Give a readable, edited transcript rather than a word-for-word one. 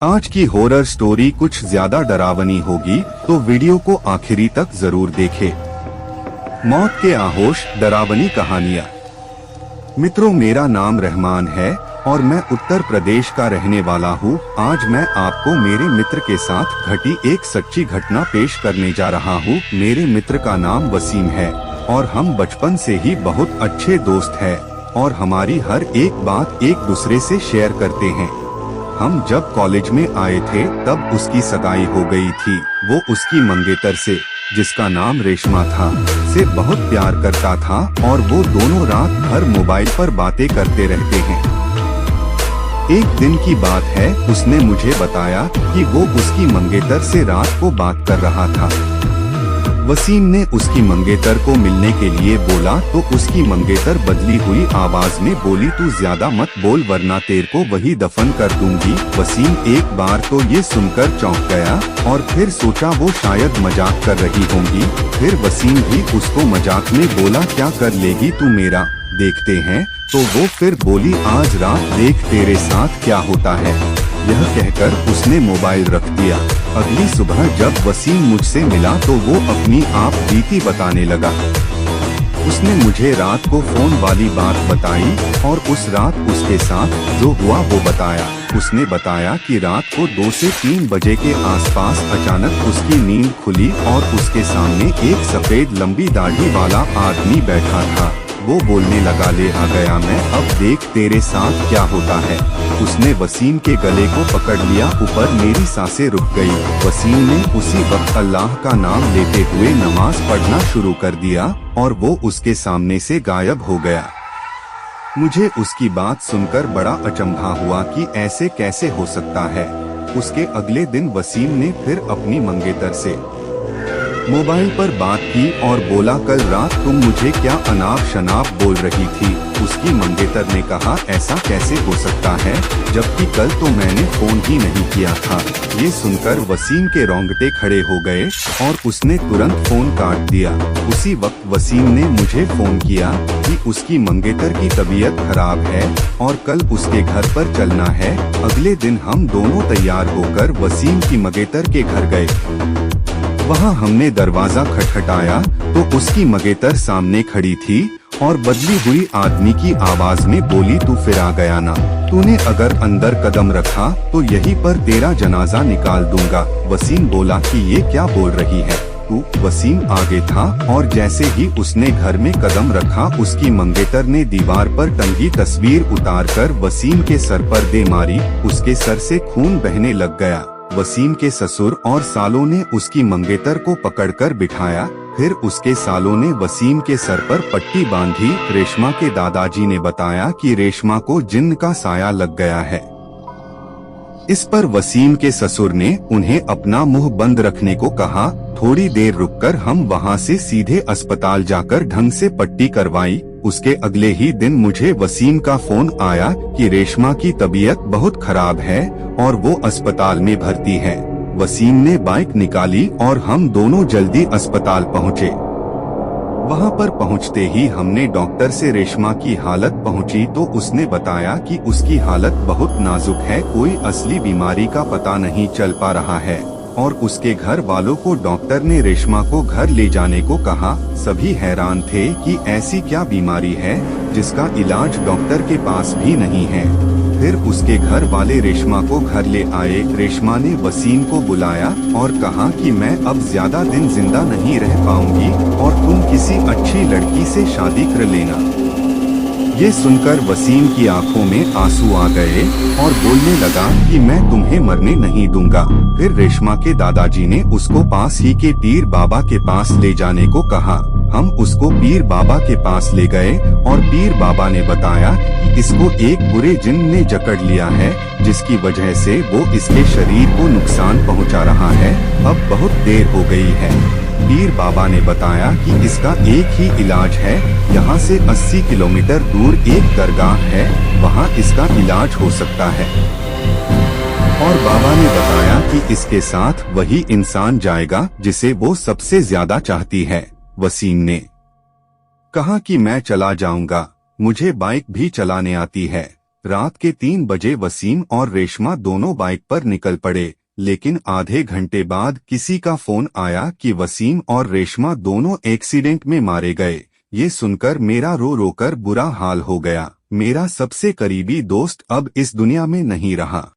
आज की horror story कुछ ज्यादा डरावनी होगी, तो वीडियो को आखिरी तक जरूर देखें। मौत के आहोश, डरावनी कहानियाँ। मित्रों, मेरा नाम रहमान है और मैं उत्तर प्रदेश का रहने वाला हूँ। आज मैं आपको मेरे मित्र के साथ घटी एक सच्ची घटना पेश करने जा रहा हूँ। मेरे मित्र का नाम वसीम है और हम बचपन से ही बहुत अच्छे दोस्त हैं और हमारी हर एक बात एक दूसरे से शेयर करते हैं। हम जब कॉलेज में आए थे तब उसकी सगाई हो गई थी। वो उसकी मंगेतर से, जिसका नाम रेशमा था, से बहुत प्यार करता था और वो दोनों रात भर मोबाइल पर बातें करते रहते हैं। एक दिन की बात है, उसने मुझे बताया कि वो उसकी मंगेतर से रात को बात कर रहा था। वसीम ने उसकी मंगेतर को मिलने के लिए बोला तो उसकी मंगेतर बदली हुई आवाज में बोली, तू ज्यादा मत बोल वरना तेरे को वही दफन कर दूंगी। वसीम एक बार तो ये सुनकर चौंक गया और फिर सोचा वो शायद मजाक कर रही होंगी। फिर वसीम भी उसको मजाक में बोला, क्या कर लेगी तू मेरा, देखते हैं। तो वो फिर बोली, आज रात देख तेरे साथ क्या होता है। यह कहकर उसने मोबाइल रख दिया। अगली सुबह जब वसीम मुझसे मिला तो वो अपनी आप बीती बताने लगा। उसने मुझे रात को फोन वाली बात बताई और उस रात उसके साथ जो हुआ वो बताया। उसने बताया कि रात को 2 से 3 बजे के आसपास अचानक उसकी नींद खुली और उसके सामने एक सफेद लंबी दाढ़ी वाला आदमी बैठा था। वो बोलने लगा, ले आ गया मैं, अब देख तेरे साथ क्या होता है। उसने वसीम के गले को पकड़ लिया। ऊपर मेरी सांसें रुक गई। वसीम ने उसी वक्त अल्लाह का नाम लेते हुए नमाज पढ़ना शुरू कर दिया और वो उसके सामने से गायब हो गया। मुझे उसकी बात सुनकर बड़ा अचंभा हुआ कि ऐसे कैसे हो सकता है। उसके अगले दिन वसीम ने फिर अपनी मंगेतर से मोबाइल पर बात की और बोला, कल रात तुम मुझे क्या अनाप शनाप बोल रही थी। उसकी मंगेतर ने कहा, ऐसा कैसे हो सकता है जबकि कल तो मैंने फोन ही नहीं किया था। ये सुनकर वसीम के रोंगटे खड़े हो गए और उसने तुरंत फोन काट दिया। उसी वक्त वसीम ने मुझे फोन किया कि उसकी मंगेतर की तबीयत खराब है और कल उसके घर पर चलना है। अगले दिन हम दोनों तैयार होकर वसीम की मंगेतर के घर गए। वहाँ हमने दरवाजा खटखटाया तो उसकी मंगेतर सामने खड़ी थी और बदली हुई आदमी की आवाज में बोली, तू फिर आ गया ना, तूने अगर अंदर कदम रखा तो यहीं पर तेरा जनाजा निकाल दूंगा। वसीम बोला कि ये क्या बोल रही है तू। वसीम आगे था और जैसे ही उसने घर में कदम रखा उसकी मंगेतर ने दीवार पर टंगी तस्वीर उतारकर वसीम के सर पर दे मारी। उसके सर से खून बहने लग गया। वसीम के ससुर और सालों ने उसकी मंगेतर को पकड़कर बिठाया। फिर उसके सालों ने वसीम के सर पर पट्टी बांधी। रेशमा के दादाजी ने बताया कि रेशमा को जिन्न का साया लग गया है। इस पर वसीम के ससुर ने उन्हें अपना मुंह बंद रखने को कहा। थोड़ी देर रुककर हम वहां से सीधे अस्पताल जाकर ढंग से पट्टी करवाई। उसके अगले ही दिन मुझे वसीम का फोन आया कि रेशमा की तबीयत बहुत खराब है और वो अस्पताल में भर्ती है। वसीम ने बाइक निकाली और हम दोनों जल्दी अस्पताल पहुँचे। वहाँ पर पहुँचते ही हमने डॉक्टर से रेशमा की हालत पहुँची तो उसने बताया कि उसकी हालत बहुत नाजुक है, कोई असली बीमारी का पता नहीं चल पा रहा है और उसके घर वालों को डॉक्टर ने रेशमा को घर ले जाने को कहा। सभी हैरान थे कि ऐसी क्या बीमारी है जिसका इलाज डॉक्टर के पास भी नहीं है। फिर उसके घर वाले रेशमा को घर ले आए। रेशमा ने वसीम को बुलाया और कहा कि मैं अब ज्यादा दिन जिंदा नहीं रह पाऊंगी और तुम किसी अच्छी लड़की से शादी कर लेना। ये सुनकर वसीम की आंखों में आंसू आ गए और बोलने लगा कि मैं तुम्हें मरने नहीं दूंगा। फिर रेशमा के दादाजी ने उसको पास ही के पीर बाबा के पास ले जाने को कहा। हम उसको पीर बाबा के पास ले गए और पीर बाबा ने बताया कि इसको एक बुरे जिन्न ने जकड़ लिया है, जिसकी वजह से वो इसके शरीर को नुकसान पहुंचा रहा है। अब बहुत देर हो गई है। पीर बाबा ने बताया कि इसका एक ही इलाज है, यहाँ से 80 किलोमीटर दूर एक दरगाह है, वहाँ इसका इलाज हो सकता है। और बाबा ने बताया कि इसके साथ वही इंसान जाएगा जिसे वो सबसे ज्यादा चाहती है। वसीम ने कहा कि मैं चला जाऊंगा, मुझे बाइक भी चलाने आती है। रात के 3 बजे वसीम और रेशमा दोनों बाइक पर निकल पड़े, लेकिन आधे घंटे बाद किसी का फोन आया कि वसीम और रेशमा दोनों एक्सीडेंट में मारे गए। ये सुनकर मेरा रो रो कर बुरा हाल हो गया। मेरा सबसे करीबी दोस्त अब इस दुनिया में नहीं रहा।